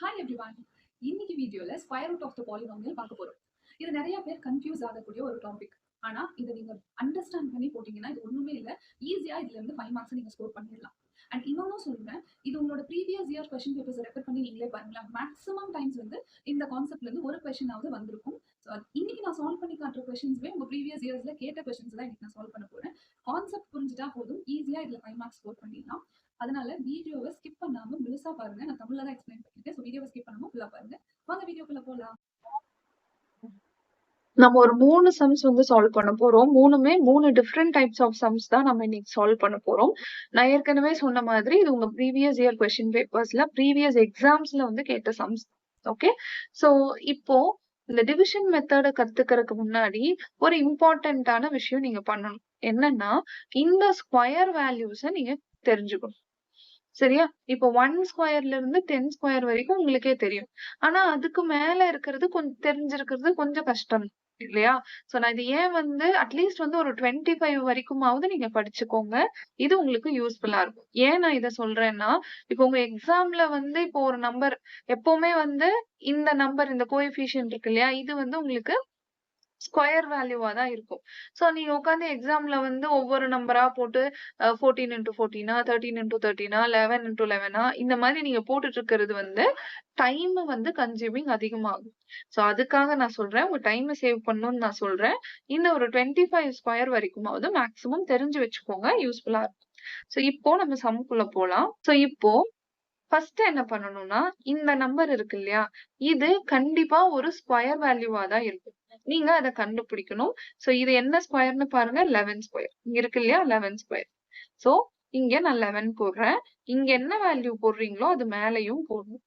Hi everyone. இன்னைக்கு வீடியோல square root of the polynomial பார்க்க போறோம். இது நிறைய பேர் கன்ஃபியூஸ் ஆகக்கூடிய ஒரு டாபிக். ஆனா இதை நீங்க அண்டர்ஸ்டாண்ட் பண்ணி போட்டீங்கன்னா இது ஒண்ணுமே இல்ல, ஈஸியா இதுல இருந்து 5 மார்க்ஸ் நீங்க ஸ்கோர் பண்ணிடலாம். அண்ட் இன்னொன்னும் சொல்றேன், இது உங்களோட previous year question papers refer பண்ணி நீங்களே பாருங்களேன். மேக்ஸிமம் டைம்ஸ் வந்து இந்த கான்செப்ட்ல இருந்து ஒரு கொஸ்டினாவது வந்திருக்கும். ஸோ இன்னைக்கு நான் சால்வ் பண்ணி காட்டுற கொஸ்டின்ஸ்வே உங்க ப்ரீவியஸ் இயர்ஸ்ல கேட்ட கொஸ்டின்ஸ் தான் இன்னைக்கு நான் சால்வ் பண்ண போறேன். கான்செப்ட் புரிஞ்சுட்டா போதும், ஈஸியா இதுல 5 மார்க்ஸ் ஸ்கோர் பண்ணிடலாம். அதனால வீடியோவை ஸ்கிப் பண்ணாம முழுசா பாருங்க. நான் தமிழ்ல தான் எக்ஸ்பிளைன் பண்ணிருக்கேன். ஸோ வீடியோவை ஸ்கிப் பண்ணாம ஃபுல்லா பாருங்க. வாங்க வீடியோக்குள்ள போலாம். நம்ம ஒரு 3 சம்ஸ் வந்து சால்வ் பண்ண போறோம். 3மே 3 டிஃபரெண்ட் டைப்ஸ் ஆஃப் சம்ஸ் தான் நம்ம இன்னைக்கு சால்வ் பண்ண போறோம். நான் ஏற்கனவே சொன்ன மாதிரி இது உங்க ப்ரீவியஸ் இயர் கொஸ்டின் பேப்பர்ஸ்ல ப்ரீவியஸ் எக்ஸாம்ஸ்ல வந்து கேட்ட சம்ஸ். ஓகே, சோ இப்போ இந்த டிவிஷன் மெத்தட கத்துக்கிறதுக்கு முன்னாடி ஒரு இம்பார்ட்டன்டான விஷயம் நீங்க பண்ணணும். என்னன்னா இந்த ஸ்கொயர் வேல்யூஸை நீங்க தெரிஞ்சுக்கணும். சரியா? இப்போ 1 ஸ்கொயர்ல இருந்து 10 ஸ்கொயர் வரைக்கும் உங்களுக்கே தெரியும். ஆனா அதுக்கு மேல இருக்கிறது கொஞ்சம் தெரிஞ்சிருக்கிறது கொஞ்சம் கஷ்டம் இல்லையா? சோ நான் இது ஏன் வந்து அட்லீஸ்ட் வந்து ஒரு 25 வரைக்குமாவது நீங்க படிச்சுக்கோங்க. இது உங்களுக்கு யூஸ்ஃபுல்லா இருக்கும். ஏன் நான் இத சொல்றேன்னா, இப்போ உங்க எக்ஸாம்ல வந்து இப்போ ஒரு நம்பர் எப்பவுமே வந்து இந்த நம்பர் இந்த கோஎஃபிஷியன்ட் இருக்கு இல்லையா? இது வந்து உங்களுக்கு ஸ்கொயர் வேல்யூவா தான் இருக்கும். சோ நீங்க உட்கார்ந்து எக்ஸாம்ல வந்து ஒவ்வொரு நம்பரா போட்டு 14 into 14 13 into 13 11 into 11 இந்த மாதிரி நீங்க போட்டுட்டு இருக்கிறது வந்து டைம் வந்து கன்சியூமிங் அதிகமாகும். சோ அதுக்காக நான் சொல்றேன், உங்க டைம் சேவ் பண்ணணும்னு நான் சொல்றேன். இந்த ஒரு 25 ஸ்கொயர் வரைக்குமாவது மேக்ஸிமம் தெரிஞ்சு வச்சுக்கோங்க, யூஸ்ஃபுல்லா இருக்கும். சோ இப்போ நம்ம சம்க்குள்ள போலாம். சோ இப்போ ஃபர்ஸ்ட் என்ன பண்ணணும்னா இந்த நம்பர் இருக்கு இல்லையா, இது கண்டிப்பா ஒரு ஸ்கொயர் வேல்யூவா தான் இருக்கும். நீங்க அதை கண்டுபிடிக்கணும். சோ இது என்ன ஸ்கொயர்னு பாருங்க, 11 ஸ்கொயர். இங்க இருக்கு இல்லையா 11 ஸ்கொயர். சோ இங்க நான் 11 போடுறேன். இங்க என்ன வேல்யூ போடுறீங்களோ அது மேலையும் போடணும்.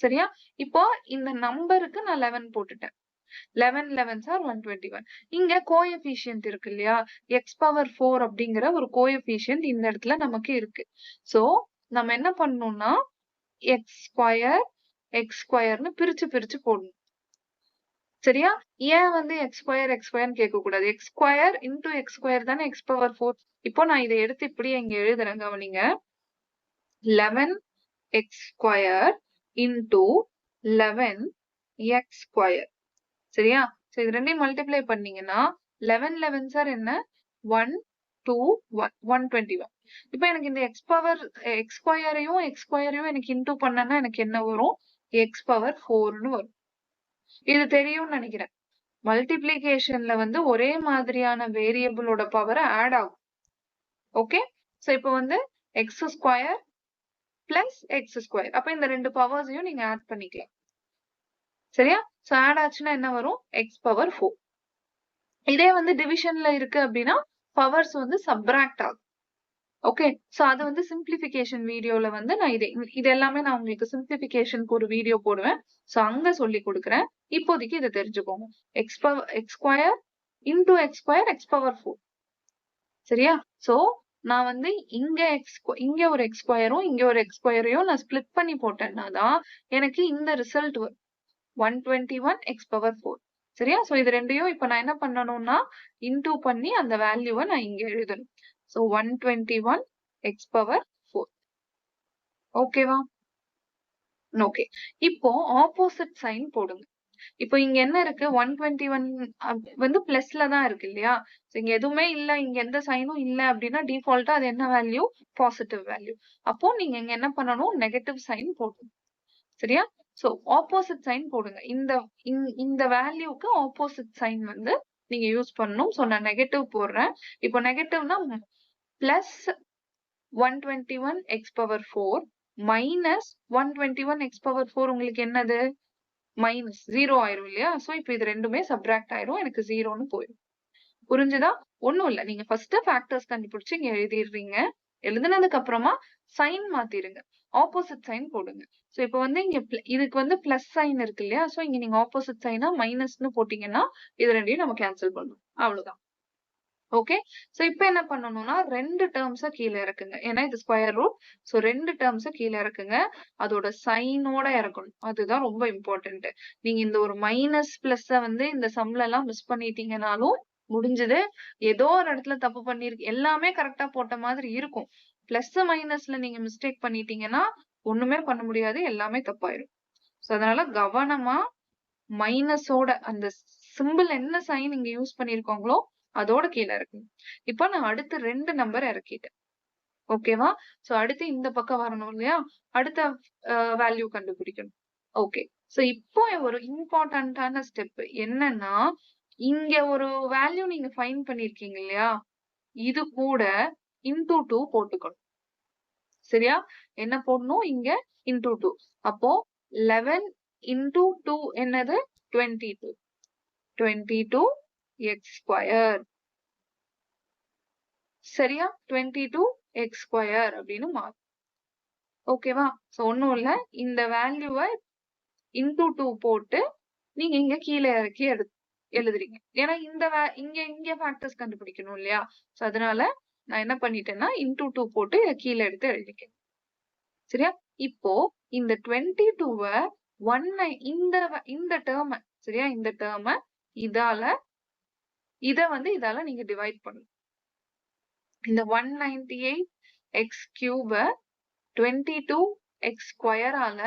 சரியா? இப்போ இந்த நம்பருக்கு நான் 11 போட்டுட்டேன். 11 11s are 121. இங்க கோஎஃபிஷியன்ட் இருக்கு இல்லையா, எக்ஸ் பவர் 4 அப்படிங்கிற ஒரு கோஎஃபிஷியன்ட் இந்த இடத்துல நமக்கு இருக்கு. சோ நம்ம என்ன பண்ணணும்னா எக்ஸ் ஸ்கொயர்னு பிரிச்சு பிரிச்சு போடணும். சரியா? ஏன் வந்து எக்ஸ் ஸ்கொயர்னு கேட்க கூடாது. X square into X square தானே எக்ஸ் பவர் 4. இப்போ நான் இதை எடுத்து இப்படி இங்க எழுதுறேன், கவனிங்க. 11 X square into 11 X square. சரியா? சோ இது ரெண்டையும் மல்டிப்ளை பண்ணீங்கன்னா 11 11s are என்ன, 1 2 1 121. இப்போ எனக்கு இந்த எக்ஸ் ஸ்கொயரையும் எனக்கு இன்டூ பண்ணனா எனக்கு என்ன வரும், எக்ஸ் பவர் 4ன்னு வரும். இது தெரியும்னு நினைக்கிறேன். மல்டிப்ளிகேஷன்ல வந்து ஒரே மாதிரியான வேரியபிளோட பவர் ஆட் ஆகும். ஓகே, சோ இப்போ வந்து X square plus X square, அப்ப இந்த ரெண்டு பவர்ஸையும் நீங்க ஆட் பண்ணிக்கலாம். சரியா? சோ ஆட் ஆச்சுன்னா என்ன வரும், எக்ஸ் பவர் 4. இதே வந்து டிவிஷன்ல இருக்கு அப்படின்னா பவர்ஸ் வந்து சப்ராக்ட் ஆகும். ஓகே, சோ அது வந்து சிம்பிளிஃபிகேஷன் வீடியோல வந்து நான் இது எல்லாமே நான் உங்களுக்கு சிம்பிளிஃபிகேஷனுக்கு ஒரு வீடியோ போடுவேன். சோ அங்க சொல்லி கொடுக்குறேன். இப்போதைக்கு இதை தெரிஞ்சுக்கோங்க. X square into X square X power 4. சரியா? சோ நான் வந்து இங்க ஒரு எக்ஸ் ஸ்கொயரும் இங்க ஒரு எக்ஸ் ஸ்கொயரையும் நான் ஸ்பிளிட் பண்ணி போட்டேன்னா தான் எனக்கு இந்த ரிசல்ட் வரும், 121 எக்ஸ் பவர் 4. சரியா? சோ இது ரெண்டையும் இப்ப நான் என்ன பண்ணணும்னா இன்டூ பண்ணி அந்த வேல்யூவை நான் இங்க எழுதணும். So 121 x power 4. ஓகேவா? ஓகே, இப்போ ஆப்போசிட் சைன் போடுங்க. இப்போ இங்க என்ன இருக்கு, 121 வந்து பிளஸ்ல தான் இருக்கு இல்லையா? இங்க எதுவுமே இல்ல, இங்க எந்த சைனும் இல்ல அப்படின்னா டிஃபால்ட்டா அது என்ன வேல்யூ, பாசிட்டிவ் வேல்யூ. அப்போ நீங்க இங்க என்ன பண்ணணும், நெகட்டிவ் சைன் போடணும். சரியா? சோ ஆப்போசிட் சைன் போடுங்க. இந்த வேல்யூக்கு ஆப்போசிட் சைன் வந்து நீங்க யூஸ் பண்ணணும். சோ நான் நெகட்டிவ் போடுறேன். இப்போ நெகட்டிவ்னா plus 121 x power 4 minus 121 x power 4 உங்களுக்கு என்னது, மைனஸ் 0 ஆயிரும் இல்லையா? சோ இப்போ இது ரெண்டுமே சப்ராக்ட் ஆயிரும், எனக்கு 0ன்னு போயிடும். புரிஞ்சுதா? ஒண்ணும் இல்ல, நீங்க ஃபர்ஸ்ட் ஃபேக்டர்ஸ் கண்டுபிடிச்சு இங்க எழுதிடுறீங்க. எழுதுனதுக்கு அப்புறமா சைன் மாத்திருங்க, ஆப்போசிட் சைன் போடுங்க. சோ இப்போ வந்து இங்க இதுக்கு வந்து பிளஸ் சைன் இருக்கு இல்லையா? சோ இங்க நீங்க ஆப்போசிட் சைனா மைனஸ்னு போட்டீங்கன்னா இது ரெண்டையும் நம்ம கேன்சல் பண்ணணும். அவ்வளவுதான். ஓகே, சோ இப்போ என்ன பண்ணணும்னா ரெண்டு டேர்ம்ஸ கீழே இறக்குங்க. ஏன்னா இது ஸ்கொயர் ரூட். சோ ரெண்டு டேர்ம்ஸ கீழே இறக்குங்க, அதோட சைனோட இறக்கணும். அதுதான் ரொம்ப இம்பார்ட்டன்ட். நீங்க இந்த ஒரு மைனஸ் பிளஸ் வந்து இந்த சம்ல எல்லாம் மிஸ் பண்ணிட்டீங்கனாலும் முடிஞ்சது. ஏதோ ஒரு இடத்துல தப்பு பண்ணிருக்கு, எல்லாமே கரெக்டா போட்ட மாதிரி இருக்கும். பிளஸ் மைனஸ்ல நீங்க மிஸ்டேக் பண்ணிட்டீங்கன்னா ஒண்ணுமே பண்ண முடியாது, எல்லாமே தப்பாயிரும். சோ அதனால கவனமா மைனஸோட அந்த சிம்பிள் என்ன சைன் இங்க யூஸ் பண்ணிருக்கோங்களோ அதோட கீழே இருக்கு. இப்போ நான் அடுத்து 2 நம்பர் இறக்கிட்டேன். ஓகேவா? சோ அடுத்து இந்த பக்கம் வரணும் இல்லையா? அடுத்த வேல்யூ கண்டுபிடிக்கணும். ஓகே. சோ இப்போ ஒரு இம்பார்ட்டன்டான ஸ்டெப் என்னன்னா, இங்க ஒரு வேல்யூ நீங்க ஃபைண்ட் பண்ணிருக்கீங்க இல்லையா? இது கூட இன்டூ 2 போட்டுக்கணும். சரியா? என்ன போடணும்? இங்க இன்டூ 2. அப்போ 11 இன்டூ 2 என்னது? 22. 22 எக்ஸ் ஸ்கொயர். சரியா? 22 எக்ஸ் ஸ்கொயர் அப்படின்னு மாறும். ஓகேவா? சோ ஒண்ணும் இல்ல. இந்த வேல்யூவை இன்டூ 2 போட்டு நீங்க இங்க கீழே இறக்கி எழுதுறீங்க. ஏன்னா இங்க ஃபேக்டர்ஸ் கண்டுபிடிக்கணும் இல்லையா? சோ அதனால நான் என்ன பண்ணிட்டேன்னா இன்டூ 2 போட்டு இதை கீழே எடுத்து எழுதிக்கேன். சரியா? இப்போ இந்த 22வை இந்த டேர்ம சரியா? இந்த டேர்ம இத வந்து இதால நீங்க டிவைட் பண்ணணும். இந்த 198 எக்ஸ் கியூப 22 எக்ஸ் ஸ்கொயரால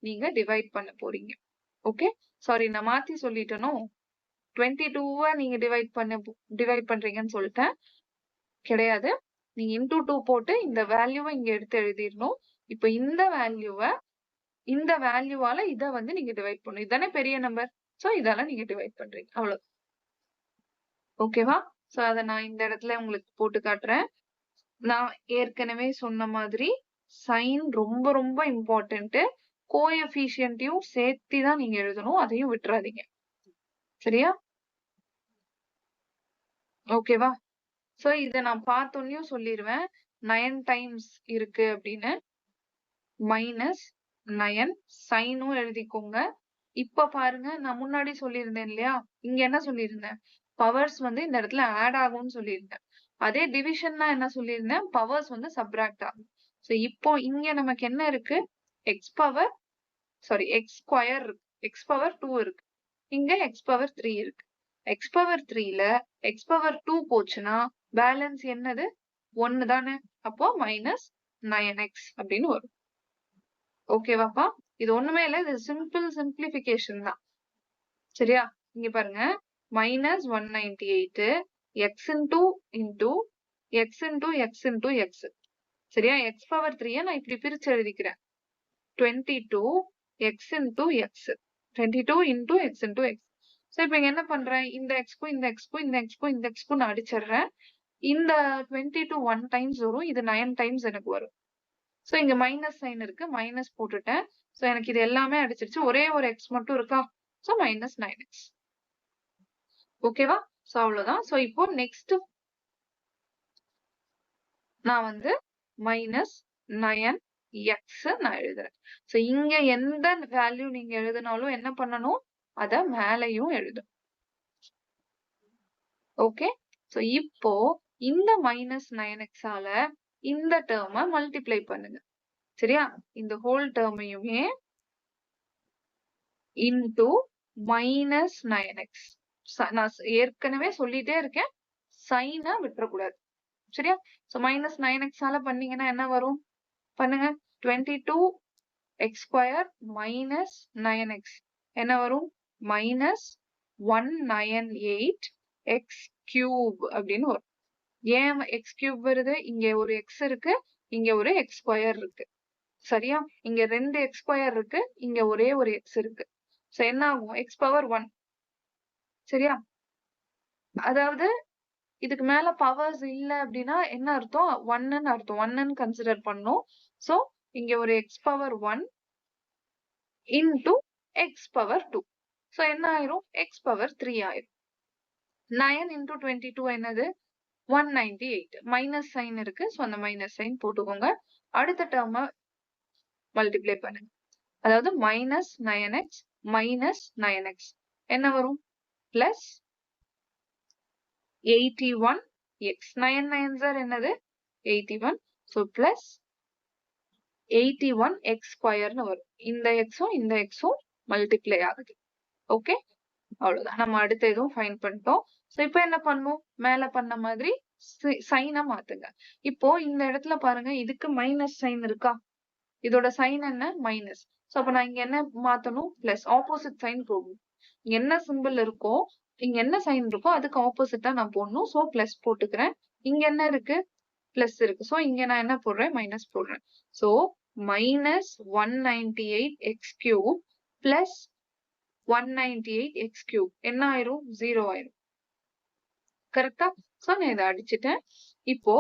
நீங்க டிவைட் பண்ண போறீங்க. ஓகே, சாரி நான் மாத்தி சொல்லிட்டேனோ. 22வை நீங்க டிவைட் பண்றீங்கன்னு சொல்லிட்டேன். கிடையாது, நீங்க இன்டூ 2 போட்டு இந்த வேல்யூவை இங்க எடுத்து எழுதிடணும். இப்ப இந்த வேல்யூவால இத வந்து நீங்க டிவைட் பண்ணணும். இதுதானே பெரிய நம்பர். சோ இதால நீங்க டிவைட் பண்றீங்க. அவ்வளவு. ஓகேவா? சோ அத நான் இந்த இடத்துல உங்களுக்கு போட்டு காட்டுறேன். நான் ஏற்கனவே சொன்ன மாதிரி சைன் ரொம்ப ரொம்ப இம்பார்ட்டன்ட். கோஎஃபிஷியன்ட்டையும் சேர்த்து தான் நீங்க எழுதணும். அதையும் விட்டுறாதீங்க. சரியா? ஓகேவா? சோ இத நான் பார்த்தோன்னே சொல்லிடுவேன். 9 டைம்ஸ் இருக்கு அப்படின்னு. -9 சைனும் எழுதிக்கோங்க. இப்ப பாருங்க, நான் முன்னாடி சொல்லியிருந்தேன் இல்லையா? இங்க என்ன சொல்லியிருந்தேன்? பவர்ஸ் வந்து இந்த இடத்துல ஆட் ஆகும்னு சொல்லியிருந்தேன். அதே டிவிஷன்னா என்ன சொல்லியிருந்தேன்? பவர்ஸ் வந்து சப்ராக்ட் ஆகும். சோ இப்போ இங்க நமக்கு என்ன இருக்கு? எக்ஸ் ஸ்கொயர் இருக்கு. எக்ஸ் பவர் 2 இருக்கு. இங்க எக்ஸ் பவர் 3 இருக்கு. எக்ஸ் பவர் 3ல எக்ஸ் பவர் 2 போச்சுன்னா பேலன்ஸ் என்னது? 1 தானே? அப்போ -9x அப்படின்னு வரும். ஓகேவாப்பா? இது ஒண்ணுமே இல்ல. இது சிம்பிளிஃபிகேஷன் தான். சரியா? இங்க பாருங்க, -198 x இன்டூ x. சரியா? எக்ஸ் பவர் 3 நான் இப்படி பிரிச்சு எழுதிக்கிறேன். 22 x into x. 22 into x into x. So இப்ப இங்க என்ன பண்றேன்? இந்த எக்ஸ்க்கும் இந்த எக்ஸ்க்கும் இந்த எக்ஸ்க்கும் இந்த எக்ஸ்க்கும் நான் அடிச்சிடுறேன். இந்த 22 1 டைம்ஸ் வரும். இது 9 டைம்ஸ் எனக்கு வரும். சோ இங்க மைனஸ் சைன் இருக்கு. மைனஸ் போட்டுட்டேன். சோ எனக்கு இது எல்லாமே அடிச்சிருச்சு. ஒரே ஒரு எக்ஸ் மட்டும் இருக்கா? So -9x. ஓகேவா? சோ அவ்வளவுதான். சோ இப்போ நெக்ஸ்ட் நான் வந்து -9x நான் எழுதுறேன். சோ இங்க எந்த வேல்யூ நீங்க எழுதினாலும் என்ன பண்ணணும்? அத மேலையும் எழுதணும். ஓகே, சோ இப்போ இந்த -9x ஆல இந்த டேர்ம மல்டிப்ளை பண்ணுங்க. சரியா? இந்த ஹோல் டேர்மையுமே இன்டூ -9x. நான் ஏற்கனவே சொல்லிட்டே இருக்கேன், சைனை விட்டுறக்கூடாது. சரியா? சோ -9x ஆல பண்ணீங்கன்னா என்ன வரும்? பண்ணுங்க. 22 எக்ஸ் ஸ்கொயர் மைனஸ் 9x என்ன வரும்? -198 எக்ஸ் கியூப் அப்படின்னு வரும். ஏன் எக்ஸ் கியூப் வருது? இங்க ஒரு எக்ஸ் இருக்கு, இங்க ஒரு எக்ஸ் ஸ்கொயர் இருக்கு. சரியா? இங்க 2 எக்ஸ் ஸ்கொயர் இருக்கு, இங்க ஒரே ஒரு எக்ஸ் இருக்கு. சோ என்ன ஆகும்? X power 1. சரியா? அதாவது இதுக்கு மேல பவர்ஸ் இல்ல அப்படின்னா என்ன அர்த்தம்? 1ன்னு அர்த்தம். 1ன்னு கன்சிடர் பண்ணும். சோ இங்க ஒரு X power 1 into X power 2. So என்ன ஆயிரும்? எக்ஸ் பவர் 3 ஆயிரும். 9 இன்டூ 22 என்னது? 198. மைனஸ் சைன் இருக்கு. சோ அந்த மைனஸ் சைன் போட்டுக்கோங்க. அடுத்த டேர்ம மல்டிப்ளை பண்ணுங்க. அதாவது -9x மைனஸ் 9x என்ன வரும்? Plus 81x. 9 9s என்னது? 81. சோ பிளஸ் 81x ஸ்கொயர்னு வரும். இந்த எக்ஸும் இந்த எக்ஸும் மல்டிப்ளை ஆகுது. ஓகே, அவ்வளவுதான். நம்ம அடுத்த இதுவும் ஃபைண்ட் பண்ணிட்டோம். சோ இப்போ என்ன பண்ணும்? மேல பண்ண மாதிரி சைனை மாத்துங்க. இப்போ இந்த இடத்துல பாருங்க, இதுக்கு மைனஸ் சைன் இருக்கா? இதோட சைன் என்ன? மைனஸ். சோ அப்ப நான் இங்க என்ன மாத்தணும்? பிளஸ் ஆப்போசிட் சைன் போடணும். இங்க என்ன சிம்பிள் இருக்கோ, இங்க என்ன சைன் இருக்கோ அதுக்கு ஆப்போசிட்டா நான் போடணும். சோ பிளஸ் போட்டுக்கிறேன். இங்க என்ன இருக்கு? பிளஸ் இருக்கு. சோ இங்க நான் என்ன போடுறேன்? மைனஸ் போடுறேன். So minus 198x cube plus 198x cube என்ன ஆயிரும்? 0 ஆயிரும். கரெக்டா? சோ நான் இதை அடிச்சிட்டேன். இப்போ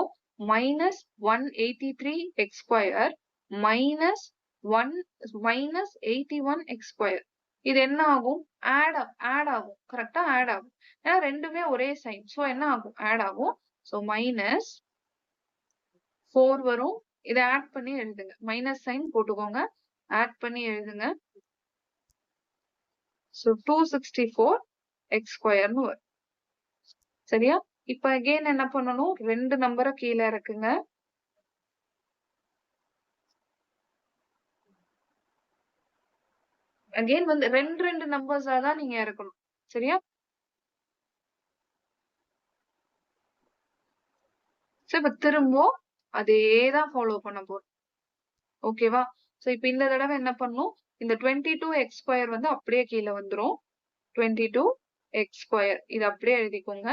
minus 183x square minus 81x square இது என்ன ஆகும்? ஆட் ஆகும். கரெக்டா? ஆட் ஆகும். ஏன்னா ரெண்டுமே ஒரே சைன். சோ என்ன ஆகும்? ஆட் ஆகும். சோ மைனஸ் 4 வரும். இதை ஆட் பண்ணி எழுதுங்க. மைனஸ் சைன் போட்டுக்கோங்க. ஆட் பண்ணி எழுதுங்க. சோ 264x ஸ்கொயர்னு வரும். சரியா? இப்ப அகைன் என்ன பண்ணணும்? ரெண்டு நம்பரை கீழே இறக்குங்க. அகைன் வந்து ரெண்டு நம்பர்ஸா தான் நீங்க இறக்கணும். சரியா? சோ இப்ப திரும்ப அதே தான் ஃபாலோ பண்ண போறோம். ஓகேவா? சோ இப்ப இந்த தடவை என்ன பண்ணும்? இந்த 22x ஸ்கொயர் வந்து அப்படியே கீழே வந்துரும். 22x ஸ்கொயர் இது அப்படியே எழுதிக்கோங்க.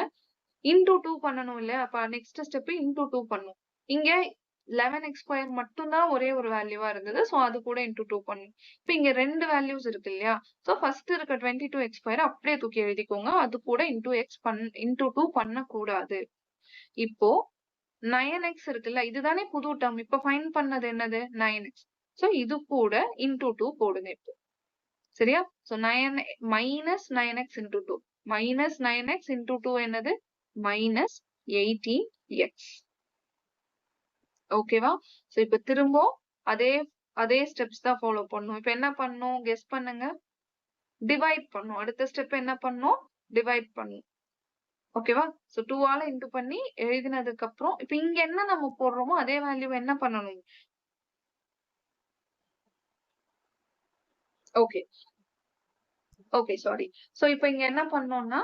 இன்டூ 2 பண்ணணும் இல்லையா? அப்ப நெக்ஸ்ட் ஸ்டெப் இன்டூ 2 பண்ணும். இங்க 11x ஸ்கொயர் மட்டும்தான் ஒரே ஒரு வேல்யூவா இருந்தது. சோ அது கூட இன்டூ 2 பண்ணும். இப்ப இங்க ரெண்டு வேல்யூஸ் இருக்கு இல்லையா? சோ ஃபர்ஸ்ட் இருக்க 22x ஸ்கொயர் அப்படியே தூக்கி எழுதிக்கோங்க. அது கூட இன்டூ 2 பண்ணக்கூடாது. இப்போ 9x இருக்குல்ல, இதுதானே புது டேர்ம். இப்ப ஃபைண்ட் பண்ணது என்னது? 9x. சோ இது கூட இன்டூ 2 போடுங்க இப்போ. சரியா? So minus 9x into 2. Minus 9x into 2 என்னது? Minus 18x. ஓகேவா? சோ இப்ப திரும்ப அதே ஸ்டெப்ஸ் தான் ஃபாலோ பண்ணணும். இப்ப என்ன பண்ணணும்? கெஸ் பண்ணுங்க. டிவைட் பண்ணும். அடுத்த ஸ்டெப் என்ன பண்ணும்? டிவைட் பண்ணும். ஓகேவா? சோ 2 ஆல இன்டு பண்ணி எழுதினதுக்கு அப்புறம் இப்ப இங்க என்ன நம்ம போடுறோமோ அதே வேல்யூ என்ன பண்ணணும்? Okay sorry. சோ இப்ப இங்க என்ன பண்ணோம்னா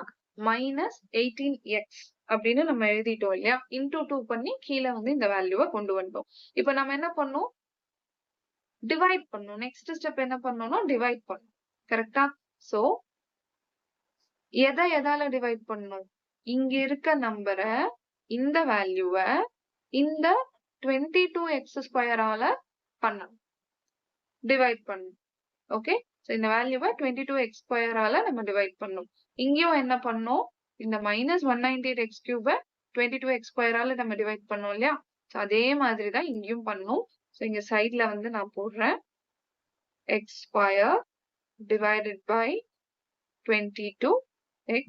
மைனஸ் 18x அப்படின்னு நம்ம எழுதிட்டோம் இல்லையா? இன்டூ 2 பண்ணி கீழே வந்து இந்த வேல்யூவை கொண்டு வந்துட்டோம். இப்ப நம்ம என்ன பண்ணோம்? டிவைட் பண்ணணும். நெக்ஸ்ட் ஸ்டெப் என்ன பண்ணணும்னா டிவைட் பண்ணணும். கரெக்டா? சோ எதால டிவைட் பண்ணணும்? இங்க இருக்க நம்பரை இந்த வேல்யூவை இந்த 22x ஸ்கொயரால பண்ணணும். டிவைட் பண்ணணும். ஓகே? சோ இந்த வேல்யூவை 22x ஸ்கொயரால நம்ம டிவைட் பண்ணணும். இங்கேயும் என்ன பண்ணோம்? இந்த மைனஸ் 198x கியூபை 22x ஸ்கொயரால நம்ம டிவைட் பண்ணோம் இல்லையா? சோ அதே மாதிரி தான் இங்கேயும் பண்ணணும். சோ இங்க சைட்ல வந்து நான் போடுறேன் x square divided by 22x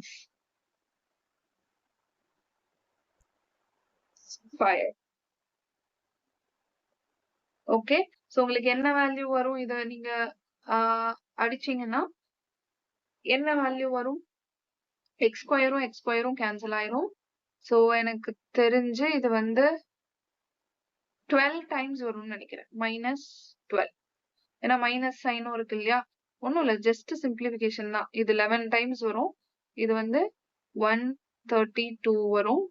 square. Okay? So உங்களுக்கு என்ன வேல்யூ வரும்? இத நீங்க அடிச்சீங்கன்னா என்ன வேல்யூ வரும்? x ஸ்கொயரும் கேன்சல் ஆயிரும். சோ எனக்கு தெரிஞ்சு இது வந்து 12 டைம்ஸ் வரும்னு நினைக்கிறேன். மைனஸ் 12. ஏன்னா மைனஸ் சைனும் இருக்கு இல்லையா? ஒன்னும் இல்ல, ஜஸ்ட் சிம்பிளிபிகேஷன் தான். இது 11 டைம்ஸ் வரும். இது வந்து 132 வரும்.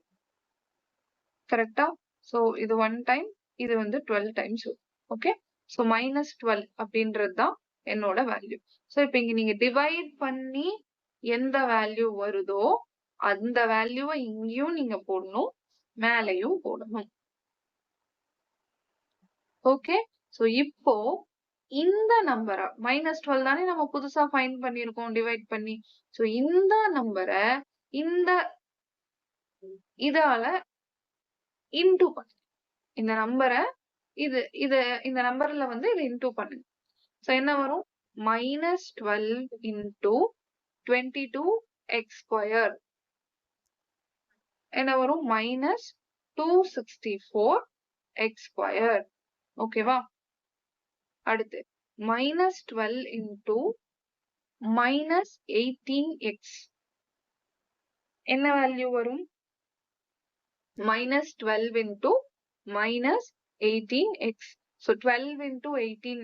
கரெக்டா? சோ இது 1 டைம், இது வந்து 12 டைம்ஸ் வரும். ஓகே? சோ மைனஸ் 12 அப்படின்றது தான் என்னோட வேல்யூ. சோ இப்ப இங்க நீங்க டிவைட் பண்ணி எந்த வேல்யூ வருதோ அந்த வேல்யூவை இங்கேயும் நீங்க போடணும், மேலையும் போடணும். ஓகே? சோ இப்போ இந்த நம்பரை மைனஸ் 12 தானே நம்ம புதுசா ஃபைண்ட் பண்ணிருக்கோம் டிவைட் பண்ணி. சோ இந்த நம்பரை இந்த இதால இன்டூ பண்ணு. இந்த நம்பரை இந்த நம்பர்ல வந்து இதை இன்டூ பண்ணுங்க. சோ என்ன வரும்? மைனஸ் 12 இன்டூ 22x ஸ்கொயர் என்ன வரும்? Minus 264x square. ஓகேவா? அடுத்து மைனஸ் 12 இன்டூ மைனஸ் 18x என்ன வேல்யூ வரும்? Minus 12 into minus 18x. So 12 into 18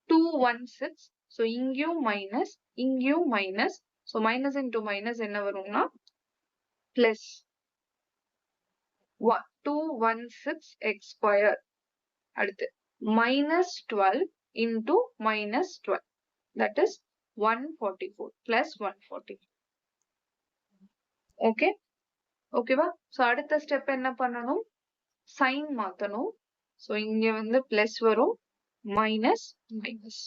216. So இங்கேயும் மைனஸ், இங்கேயும் minus. So minus into minus என்ன வரும்னா பிளஸ் 216x ஸ்கொயர். அடுத்து minus 12 into minus 12. That is 144 plus 144. Okay. ஓகேவா? சோ அடுத்த ஸ்டெப் என்ன பண்ணணும்? சைன் மாத்தணும். சோ இங்க வந்து பிளஸ் வரும், மைனஸ் மைனஸ்.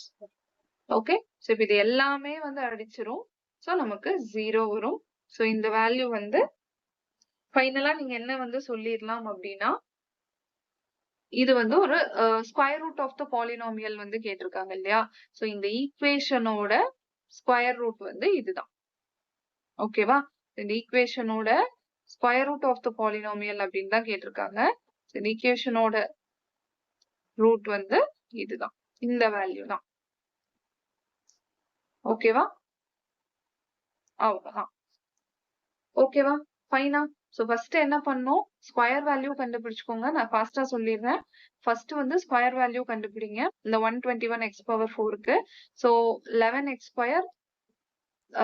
ஓகே. சோ இப்ப இது எல்லாமே வந்து அடிச்சிரும். சோ நமக்கு 0 வரும். சோ இந்த வேல்யூ வந்து ஃபைனலா நீங்க என்ன வந்து சொல்லிடலாம் அப்படின்னா, இது வந்து ஒரு square root of the polynomial வந்து கேட்டிருக்காங்க இல்லையா? சோ இந்த ஈக்குவேஷனோட ஸ்கொயர் ரூட் வந்து இதுதான். ஓகேவா? இந்த ஈக்குவேஷனோட square root of the polynomial அப்படின்னு தான் கேட்டிருக்காங்க. இந்த ஈக்குவேஷனோட ரூட் வந்து இதுதான், இந்த வேல்யூ தான். ஓகேவா? அவ்வளவுதான். ஓகேவா? ஃபைனா? சோ ஃபர்ஸ்ட் என்ன பண்ணோம்? ஸ்கொயர் வேல்யூ கண்டுபிடிச்சுக்கோங்க. நான் ஃபாஸ்டா சொல்லிடுறேன். ஃபர்ஸ்ட் வந்து ஸ்கொயர் வேல்யூ கண்டுபிடிங்க. இந்த 121x பவர் 4க்கு. So 11x square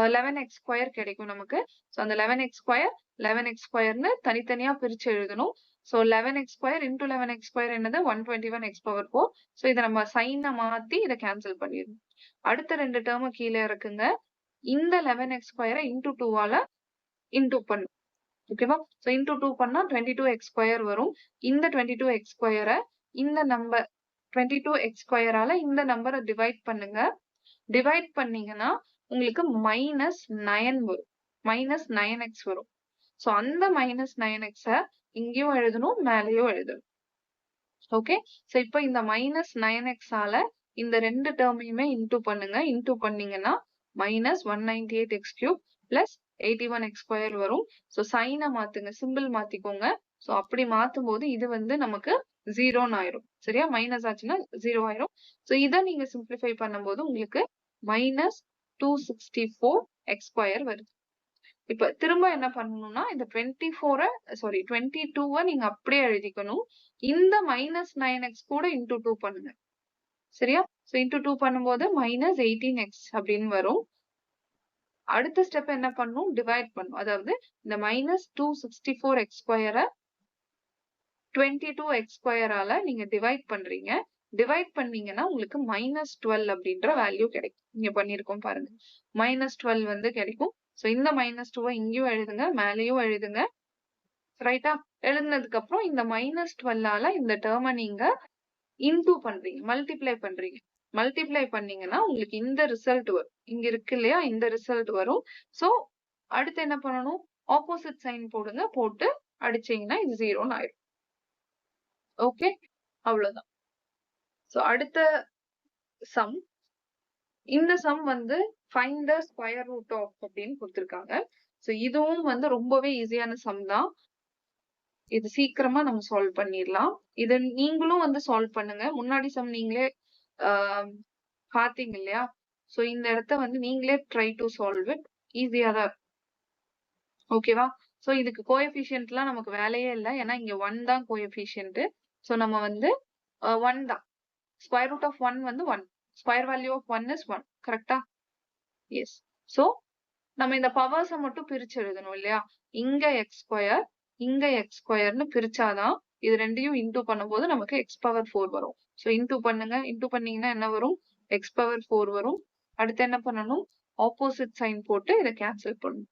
11x square கிடைக்கும் நமக்கு. சோ அந்த 11x ஸ்கொயர் 11x ஸ்கொயர்னு தனித்தனியா பிரிச்சு எழுதணும். So 11x square into 11x square என்னது 121x பவர் 4. சோ இதை நம்ம சைனை மாத்தி இதை கேன்சல் பண்ணிடணும். அடுத்த ரெண்டு டேர்ம் கீழே இருக்குங்க. இந்த 11x ஸ்கொயரை இன்டூ 2ஆல இன்டூ பண்ணும். ஓகேவா? சோ இன்டூ 2 பண்ணா 22x ஸ்கொயர் வரும். இந்த 22x ஸ்கொயரை இந்த நம்பர் 22x ஸ்கொயரால இந்த நம்பரை டிவைட் பண்ணுங்க. டிவைட் பண்ணீங்கன்னா உங்களுக்கு -9 வரும். -9x வரும். சோ அந்த -9x இங்கேயும் எழுதணும், மேலேயும் எழுதணும். ஓகே. சோ இப்போ இந்த -9x ஆல இந்த ரெண்டு டேர்மையுமே இன்டூ பண்ணுங்க. இன்டூ பண்ணீங்கன்னா -198x cube plus 81x square வரும். சோ சைனை மாத்துங்க, சிம்பிள் மாத்திக்கோங்க. சோ அப்படி மாத்தும் போது இது வந்து நமக்கு 0ன்னு ஆயிரும். சரியா? மைனஸ் ஆச்சுன்னா 0 ஆயிரும். சோ இதை நீங்க சிம்பிளிஃபை பண்ணும்போது உங்களுக்கு -264x ஸ்கொயர் வருது. இப்ப திரும்ப என்ன பண்ணணும்னா இந்த 22 நீங்க அப்படியே எழுதிக்கணும். இந்த -9x கூட இன்டூ 2 பண்ணுங்க. சரியா? சோ இன்டூ 2 பண்ணும்போது -18x அப்படின்னு வரும். அடுத்த ஸ்டெப் என்ன பண்ணணும்? டிவைட் பண்ணணும். அதாவது இந்த -264x ஸ்கொயரை 22x ஸ்கொயரால நீங்க டிவைட் பண்றீங்க. டிவைட் பண்ணீங்கன்னா உங்களுக்கு -12 அப்படின்ற வேல்யூ கிடைக்கும். இங்க பண்ணிருக்கோம் பாருங்க. -12 வந்து கிடைக்கும். சோ இந்த -2 இங்கேயும் எழுதுங்க, மேலேயும் எழுதுங்க. ரைட்டா? எழுதுனதுக்கு அப்புறம் இந்த -12ஆல இந்த டேர்மை நீங்க இன்டூ பண்றீங்க, மல்டிப்ளை பண்றீங்க. மல்டிப்ளை பண்ணீங்கன்னா உங்களுக்கு இந்த ரிசல்ட் வரும். இங்க இருக்கு இல்லையா? இந்த ரிசல்ட் வரும். சோ அடுத்து என்ன பண்ணணும்? ஆப்போசிட் சைன் போடுங்க. போட்டு அடிச்சீங்கன்னா இது 0ன்னு ஆயிடும். ஓகே. அவ்வளவுதான். சோ அடுத்த சம், இந்த சம் வந்து find the square root of அப்படின்னு கொடுத்திருக்காங்க. சோ இதுவும் வந்து ரொம்பவே ஈஸியான சம் தான். இது சீக்கிரமா நம்ம சால்வ் பண்ணிடலாம். இது நீங்களும் வந்து சால்வ் பண்ணுங்க. முன்னாடி சம் நீங்களே பாத்தீங்க இல்லையா? சோ இந்த இடத்த வந்து நீங்களே ட்ரை டு சால்வ் இட். ஈஸியா தான் இருக்கும். ஓகேவா? சோ இதுக்கு கோஎஃபிஷியன்ட்லாம் நமக்கு வேலையே இல்லை. ஏன்னா இங்க 1 தான் கோஎஃபிஷியன்ட். சோ நம்ம வந்து 1 தான். ஸ்கொயர் ரூட் ஆஃப் 1 வந்து 1. Square value of 1 is 1. கரெக்டா? எஸ். சோ நம்ம இந்த பவர்ஸை மட்டும் பிரிச்சு எழுதணும் இல்லையா? இங்க எக்ஸ் ஸ்கொயர், இங்க எக்ஸ் ஸ்கொயர்னு பிரிச்சாதான் இது ரெண்டையும் இன்டூ பண்ணும்போது நமக்கு x பவர் 4 வரும். சோ இன்டூ பண்ணுங்க. இன்டூ பண்ணீங்கன்னா என்ன வரும்? x பவர் 4 வரும். அடுத்து என்ன பண்ணணும்? ஆப்போசிட் சைன் போட்டு இதை கேன்சல் பண்ணணும்.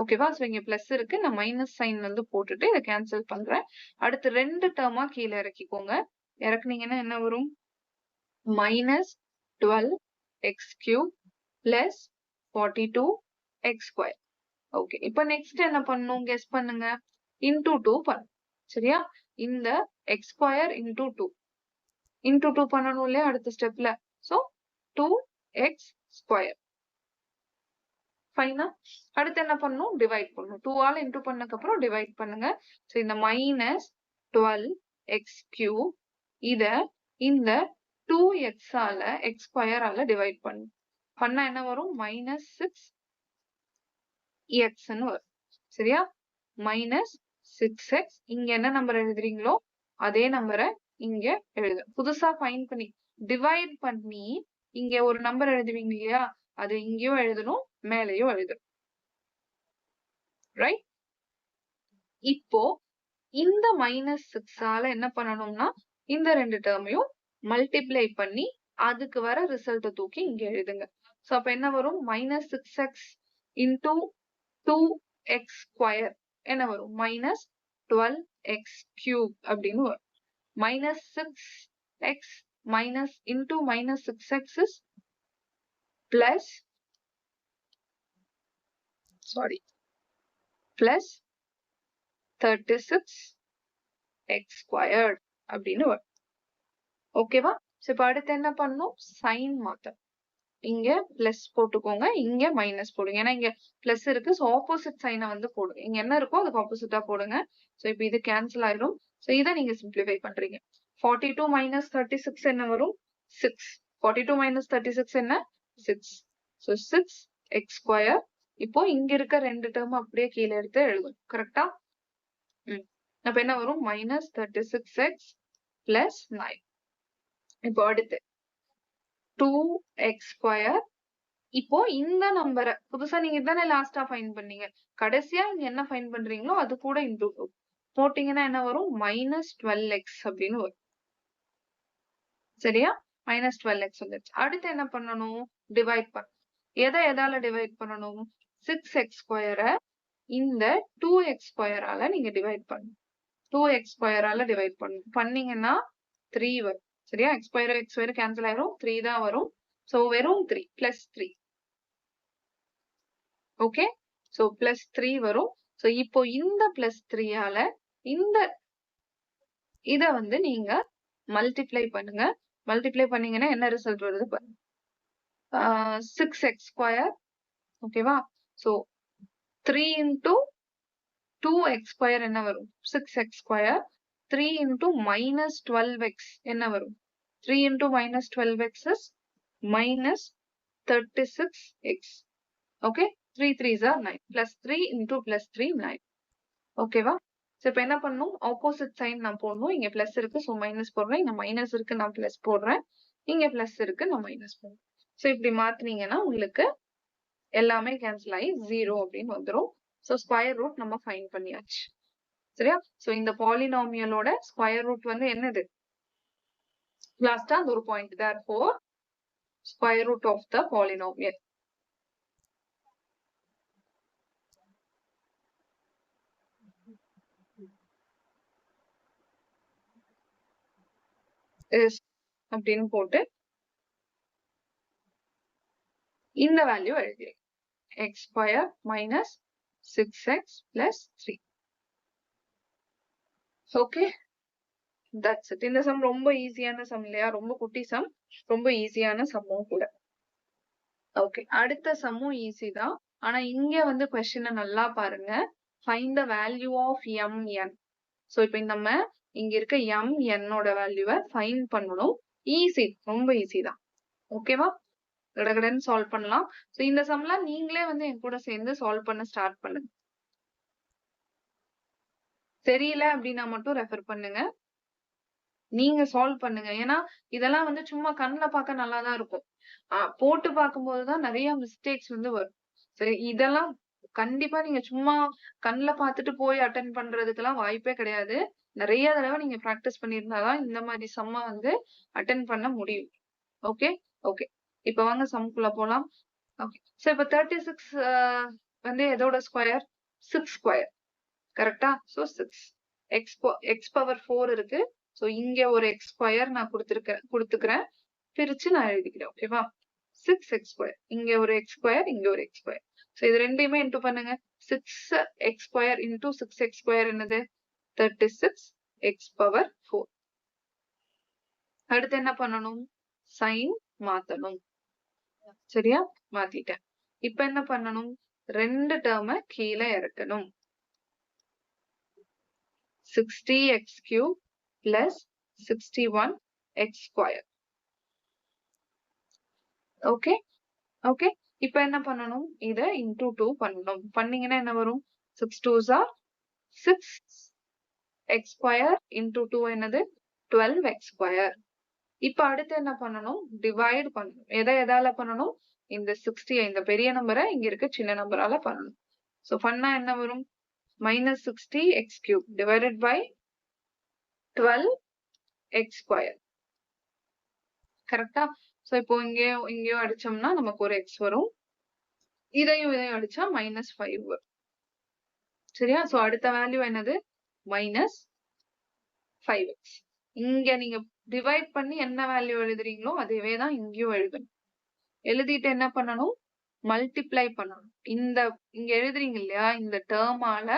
ஓகேவா? சோ இங்க பிளஸ் இருக்கு, நான் மைனஸ் சைன் வந்து போட்டுட்டு இதை கேன்சல் பண்றேன். அடுத்து ரெண்டு டேர்மா கீழே இறக்கிக்கோங்க. இறக்குனீங்கன்னா என்ன வரும்? -12x cube plus 42x square. Okay. இப்ப நெக்ஸ்ட் என்ன பண்ணணும்? கெஸ் பண்ணுங்க. இன்டூ 2 பண்ணணும். சரியா? இந்த x ஸ்கொயர் இன்டூ 2 இன்டூ 2 பண்ணணும் இல்லையா அடுத்த ஸ்டெப்ல? So 2x square. ஃபைனா? அடுத்து என்ன பண்ணணும்? டிவைட் பண்ணணும். 2 ஆல இன்டூ பண்ணதுக்கு அப்புறம் டிவைட் பண்ணுங்க. சோ இந்த -12x கியூப் இத இந்த 2x ஆல x ஸ்கொயர் ஆல டிவைட் பண்ணணும். பண்ணா என்ன வரும்? -6x ன்னு வரும். சரியா? -6x. இங்க என்ன நம்பர் எழுதுறீங்களோ அதே நம்பரை இங்க எழுது. புதுசா ஃபைண்ட் பண்ணி டிவைட் பண்ணி இங்க ஒரு நம்பர் எழுதுவீங்க இல்லையா? அது இங்கேயும் எழுதணும், மேலேயும் எழுதணும். ரைட்? இப்போ இந்த -6 ஆல என்ன பண்ணணும்னா இந்த ரெண்டு டேர்மையும் மல்டிப்ளை பண்ணி அதுக்கு வர ரிசல்ட்ட தூக்கி இங்க எழுதுங்க. சோ அப்ப என்ன வரும்? Minus 6x into 2x square என்ன வரும்? மைனஸ் 12x கியூப் அப்படின்னு வரும். Minus 6x minus into minus 6x is plus plus 36x squared அப்படின்னு வரும். ஓகேவா? சோ இப்ப அடுத்து என்ன பண்ணணும்? சைன் மாத்தணும். இங்க பிளஸ் போட்டுக்கோங்க, இங்க மைனஸ் போடுங்க. ஏன்னா இங்க பிளஸ் இருக்கு. சோ ஆப்போசிட் சைனை வந்து போடுங்க. இங்க என்ன இருக்கோ அதுக்கு ஆப்போசிட்டா போடுங்க. சோ இப்ப இது கேன்சல் ஆயிடும். சோ இதை நீங்க சிம்பிளிஃபை பண்றீங்க. 42 மைனஸ் 36 என்ன வரும்? 6. 42 மைனஸ் 36 என்ன? 6. So 6x square. இப்போ இங்க இருக்க ரெண்டு டேர்ம் அப்படியே கீழே எடுத்து எழுதும். கரெக்டா? அப்ப என்ன வரும்? Minus 36x plus 9. இப்போ அடுத்து 2x ஸ்கொயர். இப்போ இந்த நம்பரை புதுசா நீங்க தானே லாஸ்டா ஃபைண்ட் பண்ணீங்க. கடைசியா நீங்க என்ன ஃபைண்ட் பண்றீங்களோ அது கூட இன்டூ 2 போட்டீங்கன்னா என்ன வரும்? மைனஸ் 12x அப்படின்னு வரும். சரியா? மைனஸ் 12x வந்துருச்சு. அடுத்து என்ன பண்ணணும்? டிவைட் பண்ணணும். எதால டிவைட் பண்ணணும்? 6x ஸ்கொயரை இந்த 2x ஸ்கொயரால நீங்க டிவைட் பண்ணணும். 2x ஸ்கொயரால டிவைட் பண்ணணும். பண்ணீங்கன்னா 3 வரும். சரியா? x ஸ்கொயர் கேன்சல் ஆயிரும். 3 தான் வரும். சோ வெறும் 3 பிளஸ் 3. ஓகே, சோ பிளஸ் 3 வரும். சோ இப்போ இந்த பிளஸ் 3 ஆல இந்த இத வந்து நீங்க மல்டிப்ளை பண்ணுங்க. மல்டிப்ளை பண்ணீங்கன்னா என்ன ரிசல்ட் வருது பாருங்க. 6x square. ஓகேவா? சோ 3 இன்டூ 2x ஸ்கொயர் என்ன வரும்? 6x square. 3 into minus 12x என்ன வரும்? 3 into minus 12x is minus 36x. Okay, 3 3s are 9. Plus 3 into plus 3 9. ஓகேவா? சோ இப்ப என்ன பண்ணணும்? ஆப்போசிட் சைன் நான் போடணும். இங்க பிளஸ் இருக்கு, சோ மைனஸ் போடுறேன். இங்க மைனஸ் இருக்கு, நான் பிளஸ் போடுறேன். இங்க பிளஸ் இருக்கு, நான் மைனஸ் போடுறேன். சோ இப்படி மாத்துனீங்கன்னா உங்களுக்கு எல்லாமே கேன்சல் ஆகி 0 அப்படின்னு வந்துரும். சோ ஸ்கொயர் ரூட் நம்ம ஃபைண்ட் பண்ணியாச்சு. சரியா? சோ இந்த பாலினாமியலோட ஸ்கொயர் ரூட் வந்து என்னது? லாஸ்டா அந்த ஒரு point. therefore square root of the polynomial is அப்படின்னு போட்டு இந்த வேல்யூ எழுதிருக்கேன். x square minus 6x plus 3. Okay, that's it. இந்த சம் ரொம்ப ஈஸியான சம் இல்லையா? ரொம்ப குட்டி சம், ரொம்ப ஈஸியான சம்மும் கூட. ஓகே, அடுத்த சம்மும் ஈஸி தான். ஆனா இங்க வந்து கொஸ்டினை நல்லா பாருங்க. Find the value of mn. So இப்போ நம்ம இங்க இருக்க mn ஓட வேல்யூவை ஃபைண்ட் பண்ணணும். ஈஸி, ரொம்ப ஈஸி தான். ஓகேவா? கடகடன்னு சால்வ் பண்ணலாம். சோ இந்த சம்லாம் நீங்களே வந்து என் கூட சேர்ந்து சால்வ் பண்ண ஸ்டார்ட் பண்ணுங்க. தெரியல அப்படின்னா மட்டும் ரெஃபர் பண்ணுங்க. நீங்க சால்வ் பண்ணுங்க. ஏன்னா இதெல்லாம் வந்து சும்மா கண்ணுல பார்க்க நல்லா தான் இருக்கும். போட்டு பார்க்கும்போதுதான் நிறைய மிஸ்டேக்ஸ் வந்து வரும். சரி, இதெல்லாம் கண்டிப்பா நீங்க சும்மா கண்ணுல பார்த்துட்டு போய் அட்டென்ட் பண்றதுக்கெல்லாம் வாய்ப்பே கிடையாது. நிறைய தடவை நீங்க பிராக்டிஸ் பண்ணியிருந்தாதான் இந்த மாதிரி சம்ம வந்து அட்டென்ட் பண்ண முடியும். ஓகே ஓகே, இப்ப வாங்க சம்குள்ள போலாம். ஓகே, சோ இப்ப 36 வந்து எதோட ஸ்கொயர்? 6 ஸ்கொயர். கரெக்டா? சோ 6 x பவர் 4 இருக்கு. சோ இங்க ஒரு x ஸ்கொயர் நான் கொடுத்துக்கிறேன். பிரிச்சு நான் எழுதிக்கிறேன். ஓகேவா? 6x square. இங்க ஒரு x ஸ்கொயர், இங்க ஒரு x ஸ்கொயர். சோ இது ரெண்டையுமே இன்டூ பண்ணுங்க. 6x square into 6x square என்னது? 36x power 4. அடுத்து என்ன பண்ணணும்? சைன் மாத்தணும். சரியா? மாத்திட்டேன். இப்ப என்ன பண்ணணும்? ரெண்டு டேர்ம கீழே இறக்கணும். 60x cube plus 61x square. Okay okay, இப்ப என்ன பண்ணணும்? இத இன்டூ 2 பண்ணணும். பண்ணீங்கன்னா என்ன வரும்? 6 2s are 6x square into 2 என்னது? 12x square. இப்ப அடுத்து என்ன பண்ணணும்? டிவைட் பண்ணணும். எதால பண்ணணும்? இந்த 60 இந்த பெரிய நம்பரை இங்க இருக்க சின்ன நம்பரால பண்ணணும். சோ பண்ணா என்ன வரும்? minus 60x cube divided by 12x square. கரெக்டா? சோ இப்போ இங்கேயோ அடிச்சோம்னா நமக்கு ஒரு எக்ஸ் வரும். இதையும் அடிச்சா -5 வரும். சரியா? சோ அடுத்த வேல்யூ என்னது? -5x. இங்க நீங்க டிவைட் பண்ணி என்ன வேல்யூ எழுதுறீங்களோ அதுவே தான் இங்கேயும் எழுதணும். எழுதிட்டு என்ன பண்ணணும்? மல்டிப்ளை பண்ணணும். இங்க எழுதுறீங்க இல்லையா? இந்த டேர்மால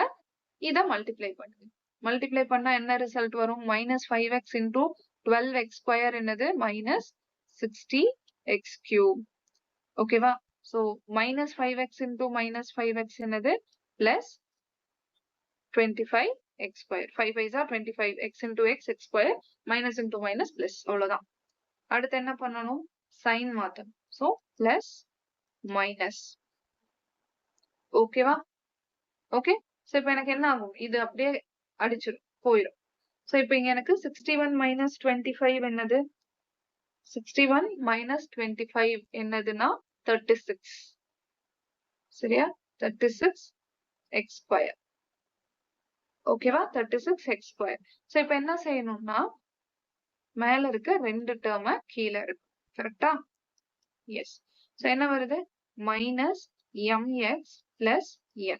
இத மல்டிப்ளை பண்ணுங்க. மல்டிப்ளை பண்ணா என்ன ரிசல்ட் வரும்? -5x into 12x square என்னது? -60x cube. ஓகேவா? சோ -5x into -5x என்னது? +25x square. 5 5s are 25. x into x square minus into minus plus. அவ்வளவுதான். அடுத்து என்ன பண்ணணும்? சைன் மாத்தணும். So plus minus. ஓகேவா? ஓகே. சோ இப்போ எனக்கு என்ன ஆகும்? இது அப்படியே அடிச்சிடும், போயிடும். சோ இப்போ இங்க எனக்கு 61 minus 25 என்னது? 61 minus 25 என்னதுன்னா 36. சரியா? 36x square. ஓகேவா? 36x square. சோ இப்போ என்ன செய்யணும்னா மேல இருக்க ரெண்டு டேர்ம கீழே இருக்கு. கரெக்டா? எஸ். சோ என்ன வருது? -mx plus n.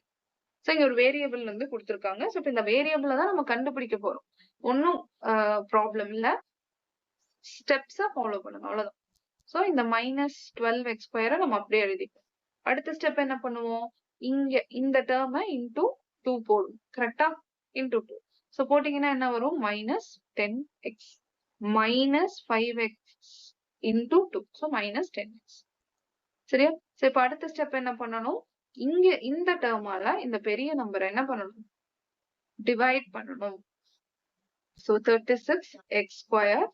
சோ இங்க ஒரு வேரியபிள் வந்து கொடுத்திருக்காங்க. சோ இப்போ இந்த வேரியபிள தான் நம்ம கண்டுபிடிக்க போறோம். ஒன்னும் ப்ராப்ளம் இல்ல. ஸ்டெப்ஸா ஃபாலோ பண்ணுங்க, அவ்வளவுதான். சோ இந்த -12x square நம்ம அப்படியே எழுதிப்போம். அடுத்த ஸ்டெப் என்ன பண்ணுவோம்? இங்க இந்த டேர்ம இன்டு 2 போடுவோம். கரெக்டா? இன்டு 2. சோ போட்டீங்கன்னா என்ன வரும்? -10x -5x into 2. So -10x. சரியா? சோ இப்ப அடுத்த ஸ்டெப் என்ன பண்ணணும்? இங்க இந்த டேர்மால இந்த பெரிய நம்பரை என்ன பண்ணணும்? டிவைட் பண்ணணும். So 36x square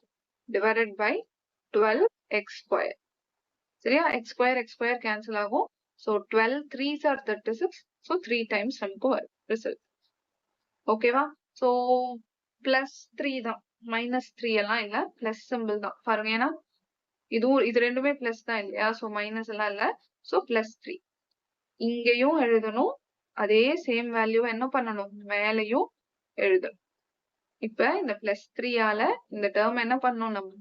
divided by 12x square. சரியா? x square cancel ஆகும். So 12 3s are 36. So 3 times நமக்கு வரும் ரிசல்ட். ஓகேவா? சோ +3 தான். -3 எல்லாம் இல்ல. பிளஸ் சிம்பிள் தான். பாருங்க, ஏன்னா இது ரெண்டுமே பிளஸ் தான் இல்லையா? சோ மைனஸ் எல்லாம் இல்ல. சோ +3. இங்கேயும் எழுதணும். அதே சேம் வேல்யூ என்ன பண்ணணும்? மேலையும் எழுதணும். இப்ப இந்த +3ஆல இந்த டேர்ம் என்ன பண்ணணும்? நம்ம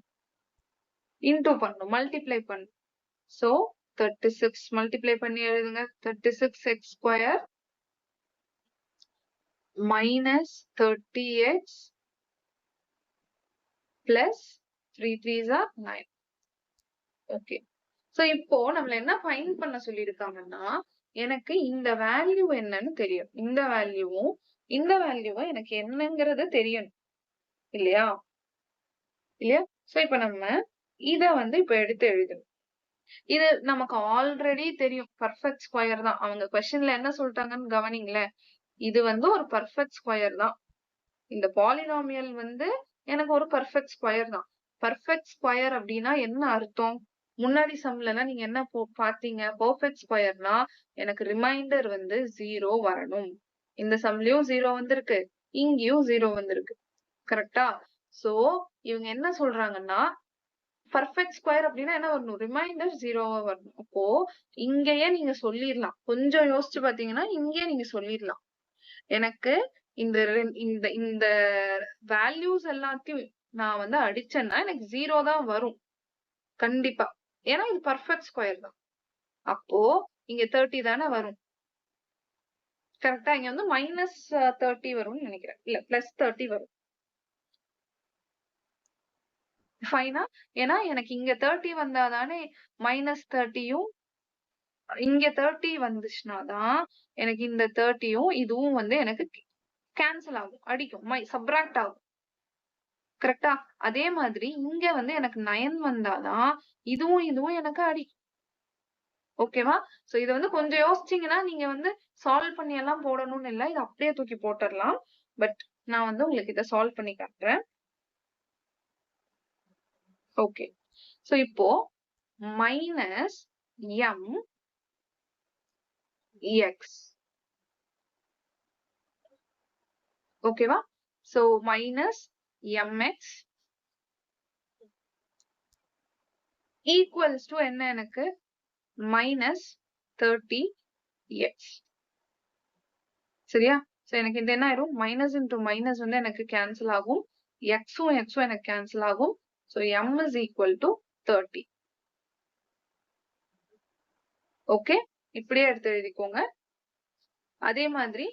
இன்டூ பண்ணணும், மல்டிப்ளை பண்ணணும். சோ 36 மல்டிப்ளை பண்ணி எழுதுங்க. 36x square -30x plus 3 3s are 9. Okay. So இப்போ நம்மள என்ன ஃபைண்ட் பண்ண சொல்லிருக்காங்கன்னா, எனக்கு இந்த வேல்யூ என்னன்னு தெரியும். இந்த வேல்யூவும் இந்த வேல்யூவும் எனக்கு என்னங்கறது தெரியணும். இல்லையா? சோ இப்போ நம்ம இத வந்து இப்ப எடுத்து எழுதணும். இது நமக்கு ஆல்ரெடி தெரியும். பெர்ஃபெக்ட் ஸ்கொயர் தான். அவங்க क्वेश्चनல என்ன சொல்லிட்டாங்கன்னு கவனிங்களேன். இது வந்து ஒரு பெர்ஃபெக்ட் ஸ்கொயர் தான். இந்த பாலினாமியல் வந்து எனக்கு ஒரு பெர்ஃபெக்ட் ஸ்கொயர் தான். பெர்ஃபெக்ட் ஸ்கொயர் அப்படின்னா என்ன அர்த்தம்? முன்னாடி சம்லலாம் நீங்க என்ன பாத்தீங்க? பெர்ஃபெக்ட் ஸ்கொயர்னா எனக்கு ரிமைண்டர் வந்து 0 வரணும். இந்த சம்லயும் 0 வந்திருக்கு, இங்கேயும் 0 வந்திருக்கு. கரெக்டா? சோ இவங்க என்ன சொல்றாங்கன்னா, பெர்ஃபெக்ட் ஸ்கொயர் அப்படின்னா என்ன வரணும்? ரிமைண்டர் 0வா வரணும். அப்போ இங்கேயே நீங்க சொல்லிடலாம். கொஞ்சம் யோசிச்சு பாத்தீங்கன்னா இங்கேயே நீங்க சொல்லிடலாம். எனக்கு இந்த இந்த இந்த வேல்யூஸ் எல்லாத்தையும் நான் வந்து அடிச்சேன்னா எனக்கு 0 தான் வரும். கண்டிப்பா. ஏன்னா இது பெர்ஃபெக்ட் ஸ்கொயர் தான். அப்போ இங்க 30 தானே வரும். கரெக்டா? இங்க வந்து -30 வரும்னு நினைக்கிறேன். இல்ல +30 வரும். ஃபைனா? ஏன்னா எனக்கு இங்க 30 வந்தா தானே -30யும் இங்க 30 வந்துச்சுன்னா தான் எனக்கு இந்த 30யும் இதுவும் வந்து எனக்கு கேன்சல் ஆகும், அடிக்கும், சப்ராக்ட் ஆகும். கரெக்டா? அதே மாதிரி இங்க வந்து எனக்கு 9 வந்தாதான் இதுவும் எனக்கு அடிக்கும். ஓகேவா? சோ இத வந்து கொஞ்சம் யோசிச்சீங்கன்னா நீங்க வந்து சால்வ் பண்ணி எல்லாம் போடணும்னு இல்ல. இத அப்படியே தூக்கி போட்டுறலாம். பட் நான் வந்து உங்களுக்கு இத சால்வ் பண்ணி காட்டுறேன். ஓகே. சோ இப்போ -mx. ஓகேவா? சோ -mx ஈக்குவல்ஸ் டு என்ன? எனக்கு -30x. சரியா? சோ எனக்கு இது என்ன ஆயிரும்? மைனஸ் இன்டு மைனஸ் வந்து எனக்கு கேன்சல் ஆகும். எக்ஸும் எனக்கு கேன்சல் ஆகும். So m is equal to 30. Okay, இப்படியே எடுத்து எழுதிக்கோங்க. அதே மாதிரி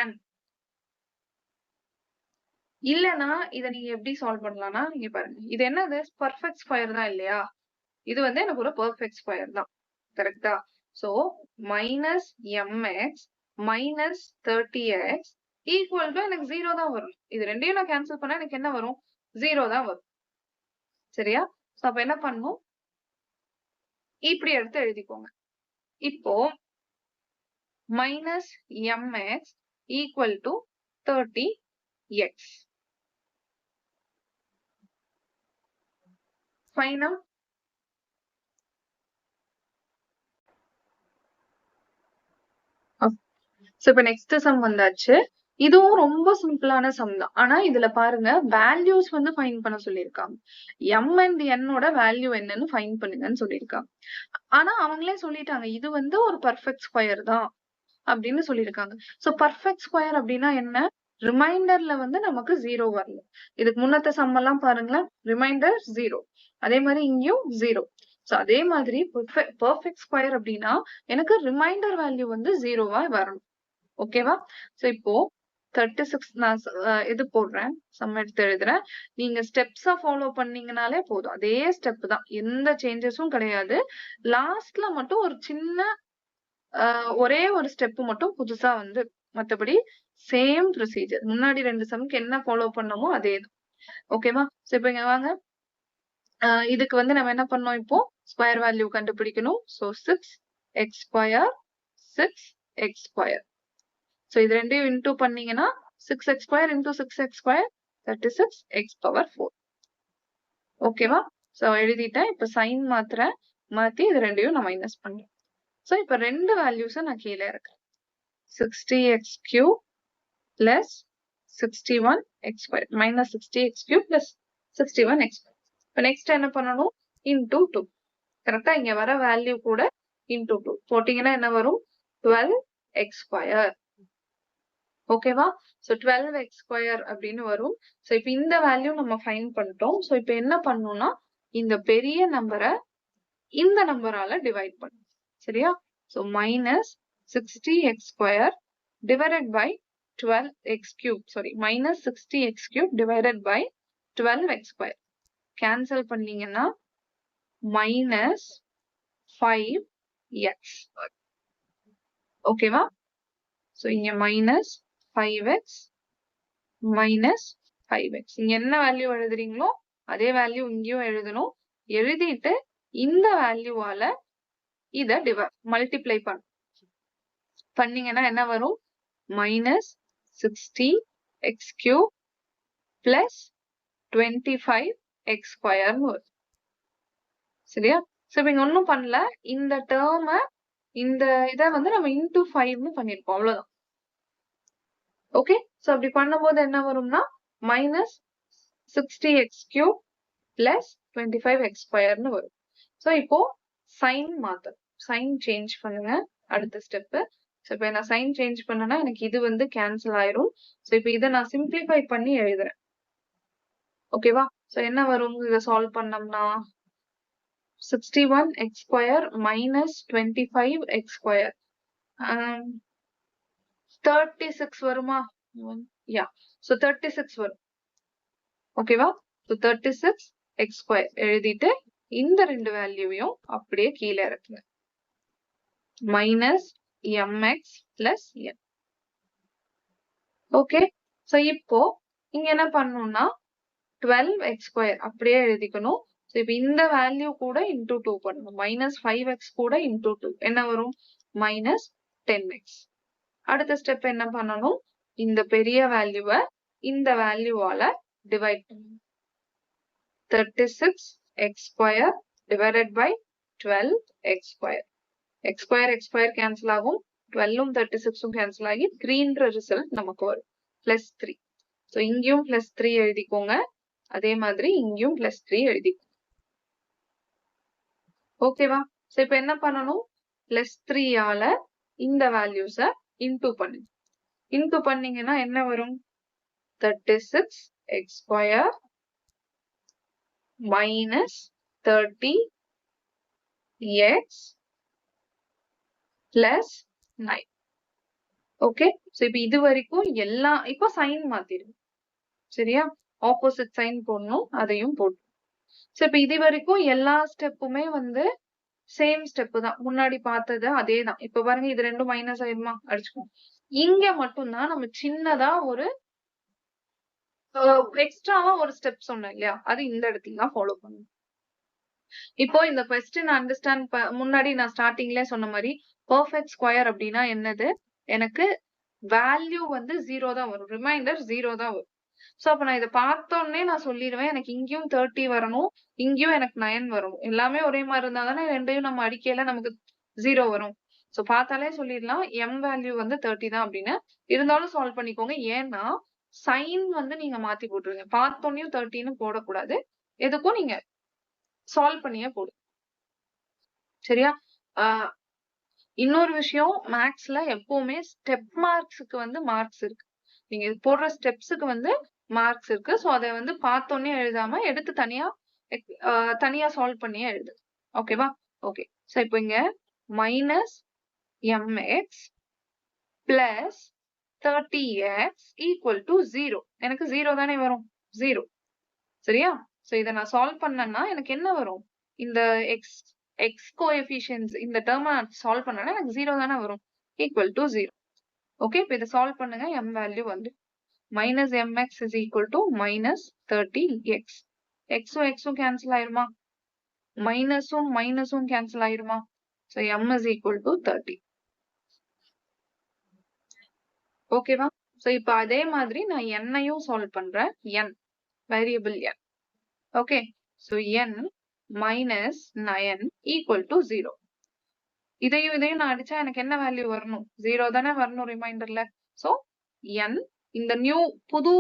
n இல்லனா இத நீங்க எப்படி சால்வ் பண்ணலாம்னா, இங்க பாருங்க. இது என்னது? பெர்ஃபெக்ட் ஸ்கொயர் தான் இல்லையா? இது வந்து எனக்கு ஒரு பெர்ஃபெக்ட் ஸ்கொயர் தான். கரெக்ட்டா? So minus mx minus 30x equal to எனக்கு 0 தான் வரும். இது ரெண்டையும் நான் கேன்சல் பண்ணா எனக்கு என்ன வரும்? 0 தான் வரும். சரியா? சோ அப்ப என்ன பண்ணணும்? இப்படி எடுத்து எழுதிக்கோங்க. இப்போ minus mx equal to 30x. Fine. So இப்ப next sum வந்தாச்சு. இதுவும் ரொம்ப சிம்பிளான சம் தான். ஆனா இதுல பாருங்க வேல்யூஸ் வந்து ஃபைண்ட் பண்ண சொல்லியிருக்காங்க. m and n ஓட வேல்யூ என்னன்னு ஃபைண்ட் பண்ணுங்கன்னு சொல்லியிருக்காங்க. ஆனா அவங்களே சொல்லிட்டாங்க இது வந்து ஒரு பெர்ஃபெக்ட் ஸ்கொயர் தான் அப்படின்னு சொல்லியிருக்காங்க. சோ பெர்ஃபெக்ட் ஸ்கொயர் அப்படின்னா என்ன? ரிமைண்டர்ல வந்து நமக்கு 0 வரணும். இதுக்கு முன்னத்த சம் எல்லாம் பாருங்களேன், ரிமைண்டர் 0. அதே மாதிரி இங்கேயும் 0. சோ அதே மாதிரி பெர்ஃபெக்ட் ஸ்கொயர் அப்படின்னா எனக்கு ரிமைண்டர் வேல்யூ வந்து 0வா வரணும். ஓகேவா? சோ இப்போ 36 நான் இது போடுறேன், சம் எடுத்து எழுதுறேன். நீங்க ஸ்டெப்ஸா ஃபாலோ பண்ணீங்கனாலே போதும். அதே ஸ்டெப் தான், எந்த சேஞ்சஸும் கிடையாது. லாஸ்ட்ல மட்டும் ஒரு சின்ன ஒரே ஒரு ஸ்டெப் மட்டும் புதுசா வந்து, மத்தபடி சேம் ப்ரொசீஜர். முன்னாடி 2 சம்க்கு என்ன ஃபாலோ பண்ணோமோ அதே தான். ஓகேவா? சோ இப்போ இங்க வாங்க. இதுக்கு வந்து நம்ம என்ன பண்ணோம்? இப்போ ஸ்கொயர் வேல்யூ கண்டுபிடிக்கணும். So 6x square 6x square. So இது ரெண்டையும் இன்டூ பண்ணீங்கன்னா 6x square into 6x square 36x power 4. ஓகேவா? சோ எழுதிட்டேன். இப்ப சைன் மாத்துறேன். மாத்தி இது ரெண்டையும் நான் மைனஸ் பண்றேன். சோ இப்ப ரெண்டு வேல்யூஸை நான் கீழே இறக்குறேன். 60x cube plus 61x square minus 60x cube plus 61x square. இப்ப next என்ன பண்ணணும்? into 2. கரெக்டா? இங்க வர வேல்யூ கூட into 2 போட்டீங்கன்னா என்ன வரும்? 12x square. ஓகேவா? சோ 12x square அப்படின்னு வரும். சோ இப்ப இந்த வேல்யூ நம்ம ஃபைண்ட் பண்ணிட்டோம். சோ இப்ப என்ன பண்ணணும்னா இந்த பெரிய நம்பரை இந்த நம்பரால டிவைட் பண்ணணும். சரியா? So minus 60x square divided by 12x cube. Sorry, minus 60x cube divided by 12x square. Cancel பண்ணீங்கன்னா minus 5x. ஓகேவா? சோ இங்க minus 5x minus 5x. இங்க என்ன வேல்யூ எழுதுறீங்களோ அதே வேல்யூ இங்கேயும் எழுதணும். எழுதிட்டு இந்த வேல்யூவால இத மல்டிப்ளை பண்ணீங்கன்னா என்ன வரும்? minus 60x cube plus 25x square வரும். சரியா? சோ இங்க ஒண்ணும் பண்ணல. இந்த டேர்ம இந்த இத வந்து நம்ம into 5ன்னு பண்ணிருக்கோம். அவ்வளவுதான். ஓகே? சோ அப்படி பண்ணும்போது என்ன வரும்னா minus 60x cube plus 25x squareன்னு வரும். சோ இப்போ சைன் மாத்தணும். சைன் சேஞ்ச் பண்ணுங்க. அடுத்த ஸ்டெப். சோ இப்போ நான் சைன் சேஞ்ச் பண்ணனா எனக்கு இது வந்து கேன்சல் ஆயிரும். சோ இப்போ இத நான் சிம்பிளிஃபை பண்ணி எழுதுறேன். ஓகேவா? சோ என்ன வரும்? இத சால்வ் பண்ணோம்னா 61x square minus 25x square 36 வருமா? யா. சோ 36 வரும். ஓகேவா? சோ 36x square எழுதிட்டு இந்த ரெண்டு வேல்யூவையும் அப்படியே கீழே இறக்குங்க. minus mx plus n. Okay? So இப்போ இங்க என்ன பண்ணணும்னா 12x square அப்படியே எழுதிக்கணும். சோ இப்போ இந்த வேல்யூ கூட into 2 பண்ணணும். minus 5x கூட into 2 என்ன வரும்? minus 10x. அடுத்த ஸ்டெப் என்ன பண்ணணும்? இந்த பெரிய வேல்யூவை இந்த வேல்யூவால டிவைட் பண்ணணும். 36x square divided by 12x square. x square cancel ஆகும். 12ம் 36ம் கேன்சல் ஆகி 3ன்ற ரிசல்ட் நமக்கு வரும். plus 3. சோ இங்கேயும் plus 3 எழுதிக்கோங்க. அதே மாதிரி இங்கேயும் plus 3 எழுதிக்கோங்க. ஓகேவா? சோ இப்போ என்ன பண்ணணும்? plus 3 ஆல இந்த வேல்யூஸை இன்டூ பண்ணுங்க. இன்டூ பண்ணீங்கன்னா என்ன வரும்? 36x square minus 30x plus 9. Okay, so இப்ப இது வரைக்கும் எல்லாம் இப்போ சைன் மாத்திடுங்க. சரியா? ஆப்போசிட் சைன் போடணும், அதையும் போட்டு. சோ இப்ப இது வரைக்கும் எல்லா ஸ்டெப்புமே வந்து சேம் ஸ்டெப் தான், முன்னாடி பார்த்தது அதே தான். இப்ப பாருங்க, இது ரெண்டும் மைனஸ் ஆயிடுமா, அடிச்சுக்கோங்க. இங்க மட்டும்தான் நம்ம சின்னதா ஒரு எக்ஸ்ட்ராவா ஒரு ஸ்டெப் சொன்னேன் இல்லையா, அது இந்த இடத்துல தான் ஃபாலோ பண்ணணும். இப்போ இந்த கொஸ்டின் அண்டர்ஸ்டாண்ட் முன்னாடி நான் ஸ்டார்டிங்ல சொன்ன மாதிரி பெர்ஃபெக்ட் ஸ்கொயர் அப்படின்னா என்னது, எனக்கு வேல்யூ வந்து 0 தான் வரும், ரிமைண்டர் 0 தான் வரும். சோ அப்ப நான் இதை பார்த்தோன்னே நான் சொல்லிடுவேன், எனக்கு இங்கேயும் 30 வரணும், இங்கேயும் எனக்கு 9 வரணும். எல்லாமே ஒரே மாதிரி இருந்தா தானே ரெண்டையும் நம்ம அடிக்கையில நமக்கு 0 வரும். சோ பார்த்தாலே சொல்லிடலாம் m வேல்யூ வந்து 30 தான் அப்படின்னு. இருந்தாலும் சால்வ் பண்ணிக்கோங்க, ஏன்னா சைன் வந்து நீங்க மாத்தி போட்டுருங்க. பார்த்தோன்னையும் 30ன்னு போடக்கூடாது, எதுக்கும் நீங்க சால்வ் பண்ணியே போடு. சரியா? இன்னொரு விஷயம், மேக்ஸ்ல எப்பவுமே ஸ்டெப் மார்க்ஸுக்கு வந்து மார்க்ஸ் இருக்கு. நீங்க போடுற ஸ்டெப்ஸுக்கு வந்து மார்க்ஸ் இருக்கு. சோ அதை வந்து பார்த்தோன்னே எழுதாம எடுத்து தனியா சால்வ் பண்ணியே எழுது. ஓகேவா? ஓகே, சோ இப்போ இங்க minus MX plus 30x equal to 0. எனக்கு 0 தானே வரும், 0. சரியா? சோ இதை நான் சால்வ் பண்ணேன்னா எனக்கு என்ன வரும், இந்த எக்ஸ் கோஎஃபிஷியன்ட்ஸ் இந்த டேர்ம் சால்வ் பண்ணேன்னா எனக்கு 0 தானே வரும், ஈக்குவல் டு 0. ஓகே, இப்போ இதை சால்வ் பண்ணுங்க, m வேல்யூ வந்து minus mx is equal to minus 30x. எக்ஸும் எக்ஸும் கேன்சல் ஆயிருமா, மைனஸும் மைனஸும் கேன்சல் ஆயிருமா. So m is equal to 30. ஓகேவா? ஸோ இப்போ அதே மாதிரி நான் n-ஐயும் சால்வ் பண்றேன், n variable n. Okay, so n minus 9 equal to 0. இதையும் நான் அடிச்சா எனக்கு என்ன வேல்யூ வரணும், 0 தானே வரணும் ரிமைண்டர்ல. ஸோ n இந்த நியூ புது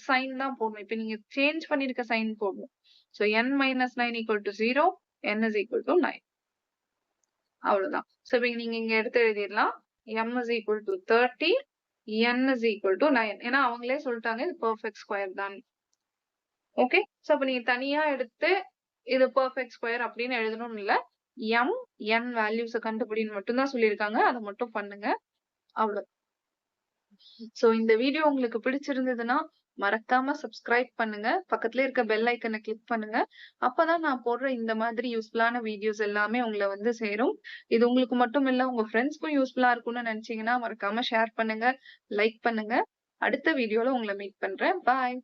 சைன் தான் போடணும், இப்ப நீங்க சேஞ்ச் பண்ணிருக்க சைன் போடணும். So n minus 9 equal to 0, n is equal to 9. அவ்வளவுதான். ஸோ இப்ப நீங்க இங்க எடுத்து எழுதிடலாம், m is equal to 30, n is equal to 9. ஏன்னா அவங்களே சொல்லிட்டாங்க இது பெர்ஃபெக்ட் ஸ்கொயர் தான். ஓகே, ஸோ அப்ப நீங்க தனியா எடுத்து இது பெர்ஃபெக்ட் ஸ்கொயர் அப்படின்னு எழுதணும்னு இல்ல, m n வேல்யூஸ் கண்டுபிடின்னு மட்டும் தான் சொல்லியிருக்காங்க, அதை மட்டும் பண்ணுங்க, அவ்வளவு. சோ இந்த வீடியோ உங்களுக்கு பிடிச்சிருந்ததுன்னா மறக்காம சப்ஸ்கிரைப் பண்ணுங்க, பக்கத்துல இருக்க பெல் ஐக்கனை கிளிக் பண்ணுங்க. அப்பதான் நான் போடுற இந்த மாதிரி யூஸ்ஃபுல்லான வீடியோஸ் எல்லாமே உங்களை வந்து சேரும். இது உங்களுக்கு மட்டும் இல்ல, உங்க ஃப்ரெண்ட்ஸ்க்கும் யூஸ்ஃபுல்லா இருக்கும்னு நினைச்சீங்கன்னா மறக்காம ஷேர் பண்ணுங்க, லைக் பண்ணுங்க. அடுத்த வீடியோல உங்களை மீட் பண்றேன். பாய்.